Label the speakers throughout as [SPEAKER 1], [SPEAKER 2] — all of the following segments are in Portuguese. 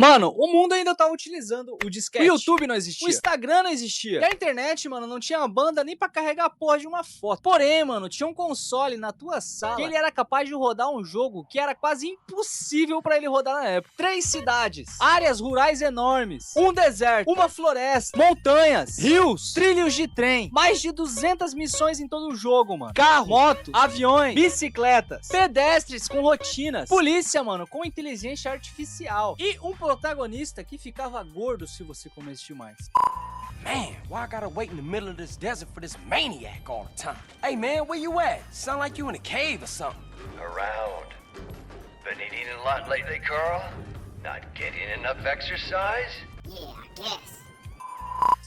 [SPEAKER 1] Mano, o mundo ainda tava utilizando o disquete. O YouTube não existia. O Instagram não existia. E a internet, mano, não tinha banda nem pra carregar a porra de uma foto. Porém, mano, tinha um console na tua sala que ele era capaz de rodar um jogo que era quase impossível pra ele rodar na época. 3 cidades, áreas rurais enormes, um deserto, uma floresta, montanhas, rios, trilhos de trem, mais de 200 missões em todo o jogo, mano. Carro, motos, aviões, bicicletas, pedestres com rotinas, polícia, mano, com inteligência artificial e um protagonista que ficava gordo se você comesse demais.
[SPEAKER 2] Man, why I gotta wait in the middle of this desert for this maniac all the time? Hey man, where you at? Sound like you in a cave or something.
[SPEAKER 3] Around. Been eating a lot lately, Carl? Not getting enough exercise?
[SPEAKER 4] Yeah, I guess.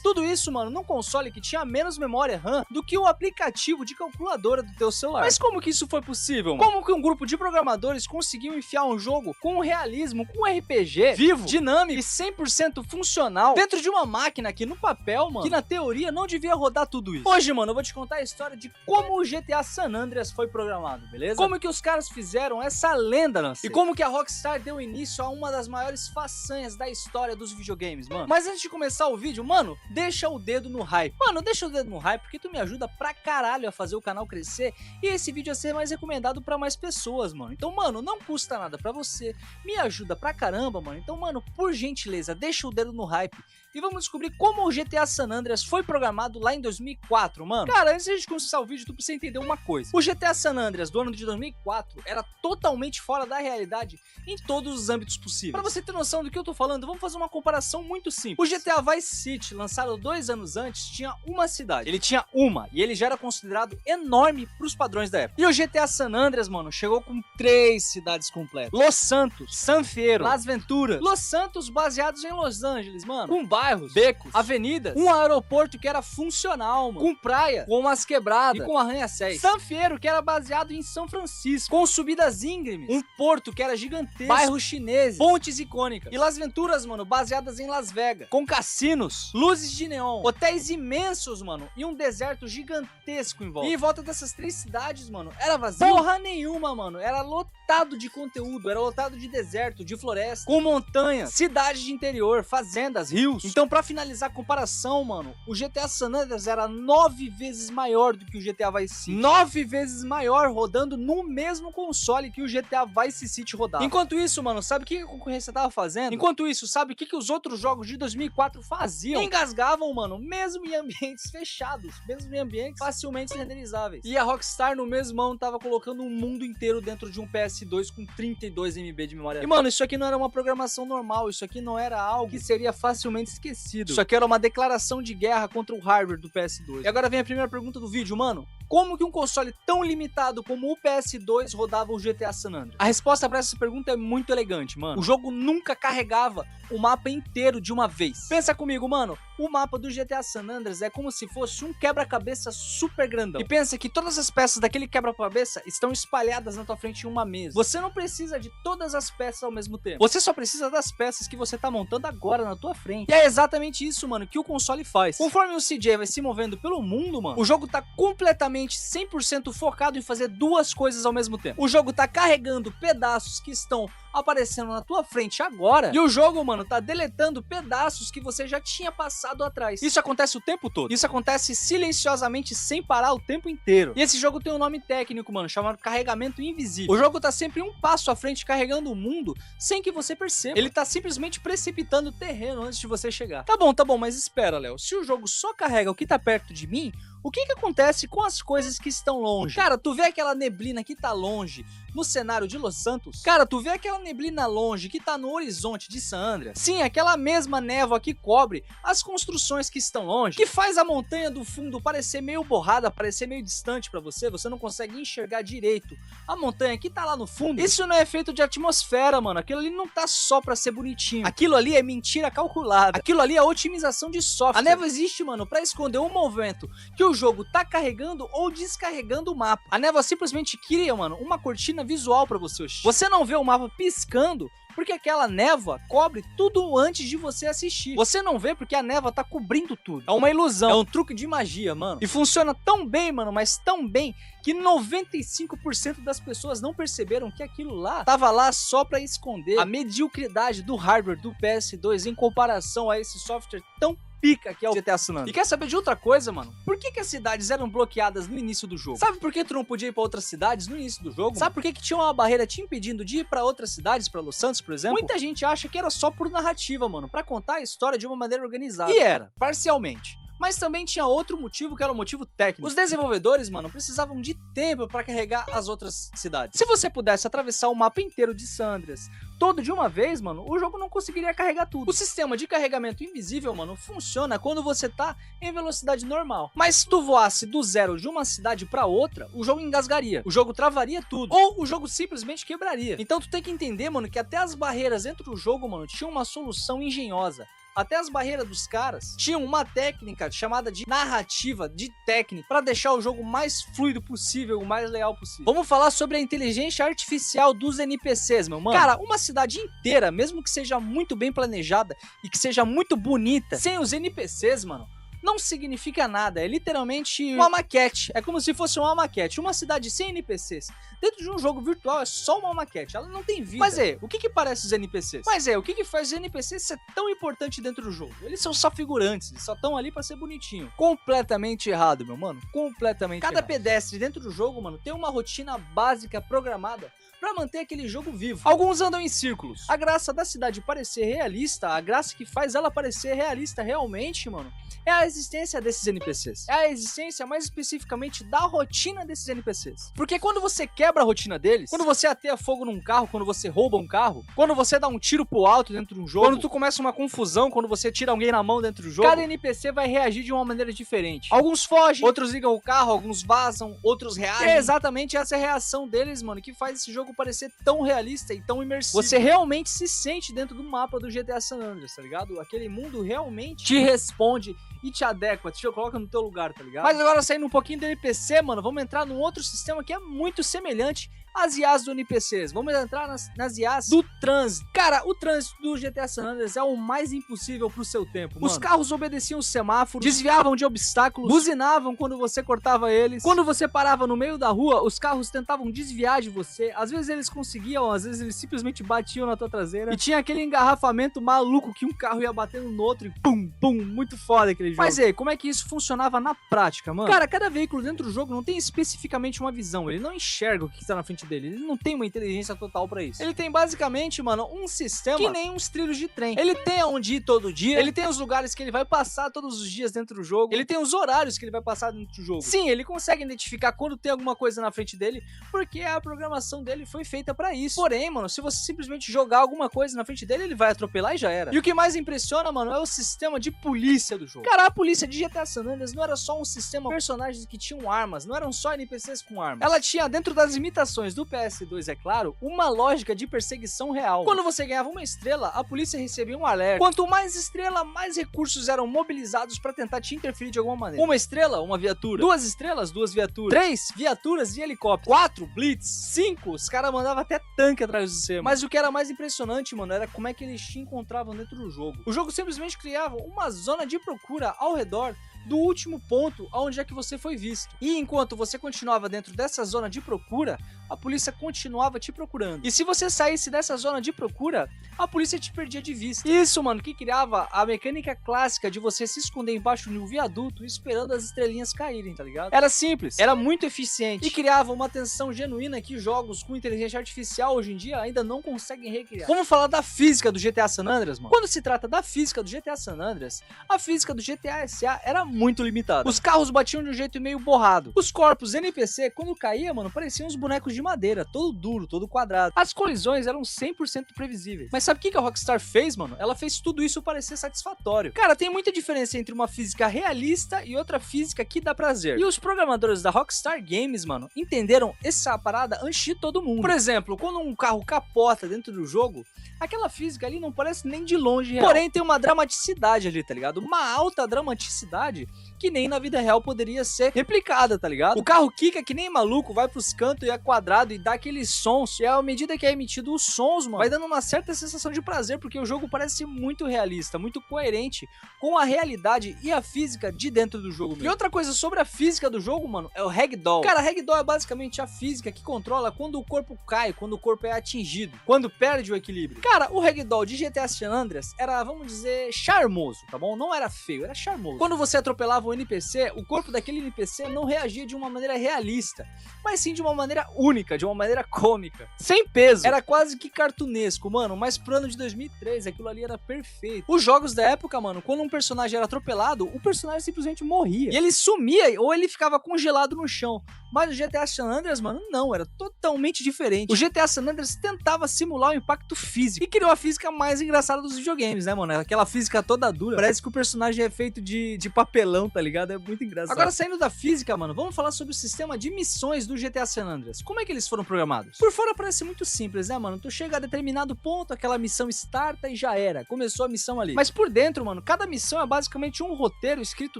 [SPEAKER 1] Tudo isso, mano, num console que tinha menos memória RAM do que o aplicativo de calculadora do teu celular. Mas como que isso foi possível, mano? Como que um grupo de programadores conseguiu enfiar um jogo com realismo, com um RPG vivo, dinâmico e 100% funcional dentro de uma máquina que no papel, mano, que na teoria não devia rodar tudo isso? Hoje, mano, eu vou te contar a história de como o GTA San Andreas foi programado, beleza? Como que os caras fizeram essa lenda nascer? E como que a Rockstar deu início a uma das maiores façanhas da história dos videogames, mano. Mas antes de começar o vídeo, mano, deixa o dedo no hype. Mano, deixa o dedo no hype porque tu me ajuda pra caralho a fazer o canal crescer e esse vídeo a ser mais recomendado pra mais pessoas, mano. Então, mano, não custa nada pra você, me ajuda pra caramba, mano. Então, mano, por gentileza, deixa o dedo no hype e vamos descobrir como o GTA San Andreas foi programado lá em 2004, mano. Cara, antes de a gente começar o vídeo, tu precisa entender uma coisa. O GTA San Andreas do ano de 2004 era totalmente fora da realidade em todos os âmbitos possíveis. Pra você ter noção do que eu tô falando, vamos fazer uma comparação muito simples. O GTA Vice City, lançado 2 anos antes, tinha uma cidade. Ele tinha uma, e ele já era considerado enorme pros padrões da época. E o GTA San Andreas, mano, chegou com 3 cidades completas. Los Santos, San Fierro, Las Venturas. Los Santos baseados em Los Angeles, mano. Com bairros, becos, avenidas, um aeroporto que era funcional, mano. Com praia, com umas quebradas e com arranha-céus. San Fierro, que era baseado em São Francisco, com subidas íngremes. Um porto que era gigantesco. Bairros chineses, pontes icônicas. E Las Venturas, mano, baseadas em Las Vegas. Com cassinos, luzes de neon, hotéis imensos, mano, e um deserto gigantesco em volta. E em volta dessas 3 cidades, mano, era vazio. Porra nenhuma, mano. Era lotado de conteúdo, era lotado de deserto, de floresta, com montanhas, cidades de interior, fazendas, rios. Então, pra finalizar a comparação, mano, o GTA San Andreas era 9 vezes maior do que o GTA Vice City. 9 vezes maior, rodando no mesmo console que o GTA Vice City rodava. Enquanto isso, mano, sabe o que a concorrência tava fazendo? Enquanto isso, sabe o que os outros jogos de 2004 faziam? Engasgavam, mano, mesmo em ambientes fechados, mesmo em ambientes facilmente renderizáveis. E a Rockstar no mesmo ano tava colocando um mundo inteiro dentro de um PS2 com 32 MB de memória. E mano, isso aqui não era uma programação normal, isso aqui não era algo que seria facilmente esquecido. Isso aqui era uma declaração de guerra contra o hardware do PS2. E agora vem a primeira pergunta do vídeo, mano. Como que um console tão limitado como o PS2 rodava o GTA San Andreas? A resposta para essa pergunta é muito elegante, mano. O jogo nunca carregava o mapa inteiro de uma vez. Pensa comigo, mano. O mapa do GTA San Andreas é como se fosse um quebra-cabeça super grandão. E pensa que todas as peças daquele quebra-cabeça estão espalhadas na tua frente em uma mesa. Você não precisa de todas as peças ao mesmo tempo. Você só precisa das peças que você tá montando agora na tua frente. E é exatamente isso, mano, que o console faz. Conforme o CJ vai se movendo pelo mundo, mano, o jogo tá completamente 100% focado em fazer 2 coisas ao mesmo tempo. O jogo tá carregando pedaços que estão aparecendo na tua frente agora, e o jogo, mano, tá deletando pedaços que você já tinha passado atrás. Isso acontece o tempo todo. Isso acontece silenciosamente, sem parar o tempo inteiro. E esse jogo tem um nome técnico, mano, chamado carregamento invisível. O jogo tá sempre um passo à frente carregando o mundo sem que você perceba. Ele tá simplesmente precipitando o terreno antes de você chegar. Tá bom, mas espera, Léo. Se o jogo só carrega o que tá perto de mim, o que acontece com as coisas que estão longe? Cara, tu vê aquela neblina que tá longe no cenário de Los Santos? Cara, tu vê aquela neblina longe que tá no horizonte de San Andreas? Sim, aquela mesma névoa que cobre as construções que estão longe, que faz a montanha do fundo parecer meio borrada, parecer meio distante pra você, você não consegue enxergar direito a montanha que tá lá no fundo. Isso não é efeito de atmosfera, mano. Aquilo ali não tá só pra ser bonitinho. Aquilo ali é mentira calculada. Aquilo ali é otimização de software. A névoa existe, mano, pra esconder um movimento que o jogo tá carregando ou descarregando o mapa. A névoa simplesmente cria, mano, uma cortina visual pra você. Você não vê o mapa piscando porque aquela névoa cobre tudo antes de você assistir. Você não vê porque a névoa tá cobrindo tudo. É uma ilusão, é um truque de magia, mano. E funciona tão bem, mano, mas tão bem, que 95% das pessoas não perceberam que aquilo lá tava lá só pra esconder a mediocridade do hardware do PS2 em comparação a esse software tão pica que é o GTA San Andreas. E quer saber de outra coisa, mano? Por que as cidades eram bloqueadas no início do jogo? Sabe por que tu não podia ir pra outras cidades no início do jogo? Sabe por que tinha uma barreira te impedindo de ir pra outras cidades, pra Los Santos, por exemplo? Muita gente acha que era só por narrativa, mano, pra contar a história de uma maneira organizada. E era, parcialmente. Mas também tinha outro motivo, que era o motivo técnico. Os desenvolvedores, mano, precisavam de tempo pra carregar as outras cidades. Se você pudesse atravessar o mapa inteiro de San Andreas todo de uma vez, mano, o jogo não conseguiria carregar tudo. O sistema de carregamento invisível, mano, funciona quando você tá em velocidade normal. Mas se tu voasse do zero de uma cidade pra outra, o jogo engasgaria, o jogo travaria tudo, ou o jogo simplesmente quebraria. Então tu tem que entender, mano, que até as barreiras dentro do jogo, mano, tinham uma solução engenhosa. Até as barreiras dos caras tinham uma técnica chamada de narrativa, de técnica, pra deixar o jogo mais fluido possível, o mais leal possível. Vamos falar sobre a inteligência artificial dos NPCs, meu mano. Cara, uma cidade inteira, mesmo que seja muito bem planejada e que seja muito bonita, sem os NPCs, mano, não significa nada, é literalmente uma maquete. É como se fosse uma maquete. Uma cidade sem NPCs dentro de um jogo virtual é só uma maquete, ela não tem vida. Mas o que parece os NPCs? Mas o que faz os NPCs ser tão importante dentro do jogo? Eles são só figurantes, eles só estão ali pra ser bonitinho. Completamente errado, meu mano, completamente errado. Cada pedestre dentro do jogo, mano, tem uma rotina básica programada pra manter aquele jogo vivo. Alguns andam em círculos. A graça da cidade parecer realista, a graça que faz ela parecer realista realmente, mano, é a existência desses NPCs. É a existência, mais especificamente, da rotina desses NPCs. Porque quando você quebra a rotina deles, quando você ateia fogo num carro, quando você rouba um carro, quando você dá um tiro pro alto dentro de um jogo, quando tu começa uma confusão, quando você tira alguém na mão dentro do jogo, cada NPC vai reagir de uma maneira diferente. Alguns fogem, outros ligam o carro, alguns vazam, outros reagem. É exatamente essa reação deles, mano, que faz esse jogo parecer tão realista e tão imersivo. Você realmente se sente dentro do mapa do GTA San Andreas, tá ligado? Aquele mundo realmente te responde e te adequa, te coloca no teu lugar, tá ligado? Mas agora, saindo um pouquinho do NPC, mano, vamos entrar num outro sistema que é muito semelhante às IAs do NPCs. Vamos entrar nas IAs do trânsito. Cara, o trânsito do GTA San Andreas é o mais impossível pro seu tempo, mano. Os carros obedeciam os semáforos, desviavam de obstáculos, buzinavam quando você cortava eles. Quando você parava no meio da rua, os carros tentavam desviar de você. Às vezes eles conseguiam, às vezes eles simplesmente batiam na tua traseira. E tinha aquele engarrafamento maluco que um carro ia batendo no outro e pum, pum, muito foda aquele jogo. Mas como é que isso funcionava na prática, mano? Cara, cada veículo dentro do jogo não tem especificamente uma visão, ele não enxerga o que tá na frente dele, ele não tem uma inteligência total pra isso. Ele tem basicamente, mano, um sistema que nem uns trilhos de trem. Ele tem aonde ir todo dia, ele tem os lugares que ele vai passar todos os dias dentro do jogo, ele tem os horários que ele vai passar dentro do jogo. Sim, ele consegue identificar quando tem alguma coisa na frente dele, porque a programação dele foi feita pra isso. Porém, mano, se você simplesmente jogar alguma coisa na frente dele, ele vai atropelar e já era. E o que mais impressiona, mano, é o sistema de polícia do jogo. Cara, a polícia de GTA San Andreas não era só um sistema de personagens que tinham armas, não eram só NPCs com armas. Ela tinha, dentro das limitações do PS2, é claro, uma lógica de perseguição real. Quando você ganhava uma estrela, a polícia recebia um alerta. Quanto mais estrela, mais recursos eram mobilizados pra tentar te interferir de alguma maneira. Uma estrela, uma viatura. 2 estrelas, 2 viaturas. 3 viaturas e helicóptero. 4 blitz. 5, os caras mandavam até tanque atrás de você. Mas o que era mais impressionante, mano, era como é que eles te encontravam dentro do jogo. O jogo simplesmente criava uma zona de procura ao redor do último ponto aonde é que você foi visto. E enquanto você continuava dentro dessa zona de procura, a polícia continuava te procurando. E se você saísse dessa zona de procura, a polícia te perdia de vista. Isso, mano, que criava a mecânica clássica de você se esconder embaixo de um viaduto esperando as estrelinhas caírem, tá ligado? Era simples, era muito eficiente e criava uma tensão genuína que jogos com inteligência artificial hoje em dia ainda não conseguem recriar. Vamos falar da física do GTA San Andreas, mano. Quando se trata da física do GTA San Andreas, a física do GTA SA era muito limitada. Os carros batiam de um jeito meio borrado. Os corpos NPC, quando caía, mano, pareciam uns bonecos de madeira, todo duro, todo quadrado. As colisões eram 100% previsíveis. Mas sabe o que a Rockstar fez, mano? Ela fez tudo isso parecer satisfatório. Cara, tem muita diferença entre uma física realista e outra física que dá prazer. E os programadores da Rockstar Games, mano, entenderam essa parada antes de todo mundo. Por exemplo, quando um carro capota dentro do jogo, aquela física ali não parece nem de longe real. Porém, tem uma dramaticidade ali, tá ligado? Uma alta dramaticidade que nem na vida real poderia ser replicada, tá ligado? O carro quica que nem maluco, vai pros cantos e é quadrado e dá aqueles sons. E à medida que é emitido os sons, mano, vai dando uma certa sensação de prazer, porque o jogo parece muito realista, muito coerente com a realidade e a física de dentro do jogo mesmo. E outra coisa sobre a física do jogo, mano, é o Ragdoll. Cara, Ragdoll é basicamente a física que controla quando o corpo cai, quando o corpo é atingido, quando perde o equilíbrio. Cara, o Ragdoll de GTA San Andreas era, vamos dizer, charmoso, tá bom? Não era feio, era charmoso. Quando você atropelava um NPC, o corpo daquele NPC não reagia de uma maneira realista, mas sim de uma maneira única, de uma maneira cômica, sem peso. Era quase que cartunesco, mano, mas pro ano de 2003 aquilo ali era perfeito. Os jogos da época, mano, quando um personagem era atropelado, o personagem simplesmente morria. E ele sumia ou ele ficava congelado no chão. Mas o GTA San Andreas, mano, não, era totalmente diferente. O GTA San Andreas tentava simular o impacto físico e criou a física mais engraçada dos videogames, né, mano? Aquela física toda dura. Parece que o personagem é feito de papelão, tá ligado? É muito engraçado. Agora, saindo da física, mano, vamos falar sobre o sistema de missões do GTA San Andreas. Como é que eles foram programados? Por fora parece muito simples, né, mano? Tu chega a determinado ponto, aquela missão starta e já era. Começou a missão ali. Mas por dentro, mano, cada missão é basicamente um roteiro escrito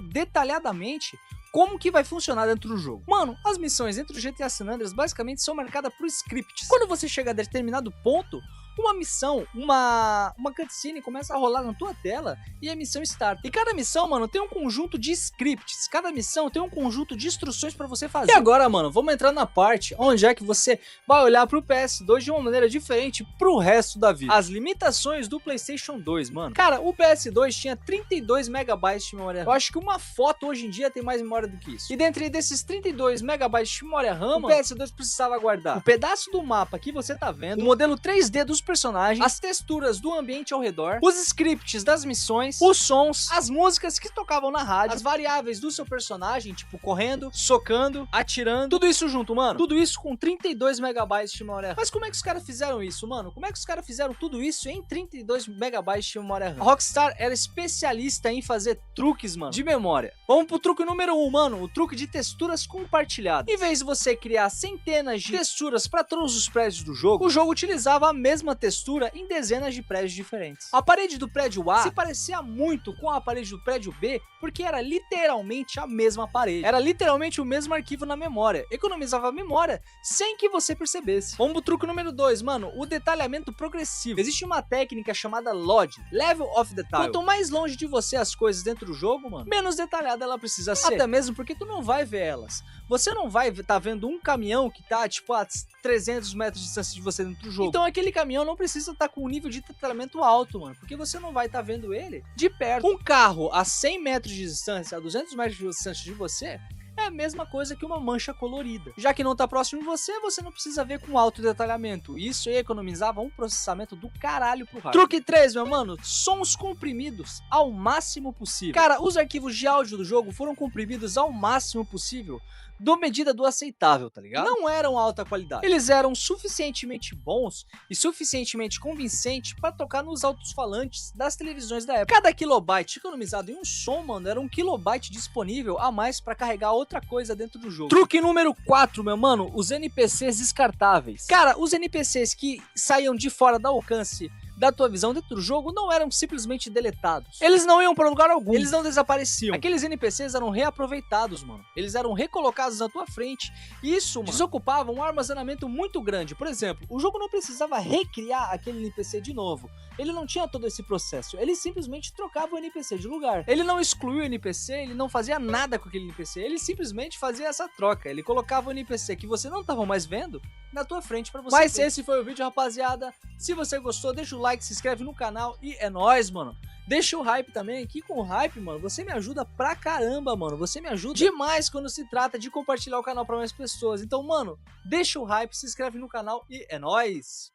[SPEAKER 1] detalhadamente como que vai funcionar dentro do jogo. Mano, as missões dentro do GTA San Andreas basicamente são marcadas por scripts. Quando você chega a determinado ponto, uma missão, uma cutscene começa a rolar na tua tela e a missão starta. E cada missão, mano, tem um conjunto de scripts. Cada missão tem um conjunto de instruções pra você fazer. E agora, mano, vamos entrar na parte onde é que você vai olhar pro PS2 de uma maneira diferente pro resto da vida. As limitações do PlayStation 2, mano. Cara, o PS2 tinha 32 MB de memória RAM. Eu acho que uma foto hoje em dia tem mais memória do que isso. E dentro desses 32 MB de memória RAM, o PS2 precisava guardar o pedaço do mapa que você tá vendo, o modelo 3D dos personagens, as texturas do ambiente ao redor, os scripts das missões, os sons, as músicas que tocavam na rádio, as variáveis do seu personagem, tipo correndo, socando, atirando, tudo isso junto, mano. Tudo isso com 32 MB de memória RAM. Mas como é que os caras fizeram isso, mano? Como é que os caras fizeram tudo isso em 32 MB de memória RAM? A Rockstar era especialista em fazer truques, mano, de memória. Vamos pro truque número 1, mano, o truque de texturas compartilhadas. Em vez de você criar centenas de texturas para todos os prédios do jogo, o jogo utilizava a mesma textura em dezenas de prédios diferentes. A parede do prédio A se parecia muito com a parede do prédio B, porque era literalmente a mesma parede. Era literalmente o mesmo arquivo na memória. Economizava a memória sem que você percebesse. Vamos pro truque número 2, mano, o detalhamento progressivo. Existe uma técnica chamada LOD, Level of Detail. Quanto mais longe de você as coisas dentro do jogo, mano, menos detalhada ela precisa ser. Até mesmo porque tu não vai ver elas. Você não vai estar vendo um caminhão que tá, tipo, a 300 metros de distância de você dentro do jogo. Então aquele caminhão não precisa estar com um nível de detalhamento alto, mano, porque você não vai estar vendo ele de perto. Um carro a 100 metros de distância, a 200 metros de distância de você, é a mesma coisa que uma mancha colorida. Já que não tá próximo de você, você não precisa ver com alto detalhamento. Isso aí economizava um processamento do caralho pro hardware. Truque 3, meu mano, sons comprimidos ao máximo possível. Cara, os arquivos de áudio do jogo foram comprimidos ao máximo possível, do medida do aceitável, tá ligado? Não eram alta qualidade. Eles eram suficientemente bons e suficientemente convincentes para tocar nos alto-falantes das televisões da época. Cada kilobyte economizado em um som, mano, era um kilobyte disponível a mais para carregar outra coisa dentro do jogo. Truque número 4, meu mano, os NPCs descartáveis. Cara, os NPCs que saíam de fora do alcance da tua visão dentro do jogo não eram simplesmente deletados. Eles não iam para lugar algum. Eles não desapareciam. Aqueles NPCs eram reaproveitados, mano. Eles eram recolocados na tua frente. E isso, mano, desocupava um armazenamento muito grande. Por exemplo, o jogo não precisava recriar aquele NPC de novo. Ele não tinha todo esse processo. Ele simplesmente trocava o NPC de lugar. Ele não excluía o NPC, ele não fazia nada com aquele NPC. Ele simplesmente fazia essa troca. Ele colocava o NPC que você não estava mais vendo na tua frente pra você. Mas ver. Esse foi o vídeo, rapaziada. Se você gostou, deixa o like, se inscreve no canal e é nóis, mano. Deixa o hype também, aqui com o hype, mano, você me ajuda pra caramba, mano. Você me ajuda demais quando se trata de compartilhar o canal pra mais pessoas. Então, mano, deixa o hype, se inscreve no canal e é nóis.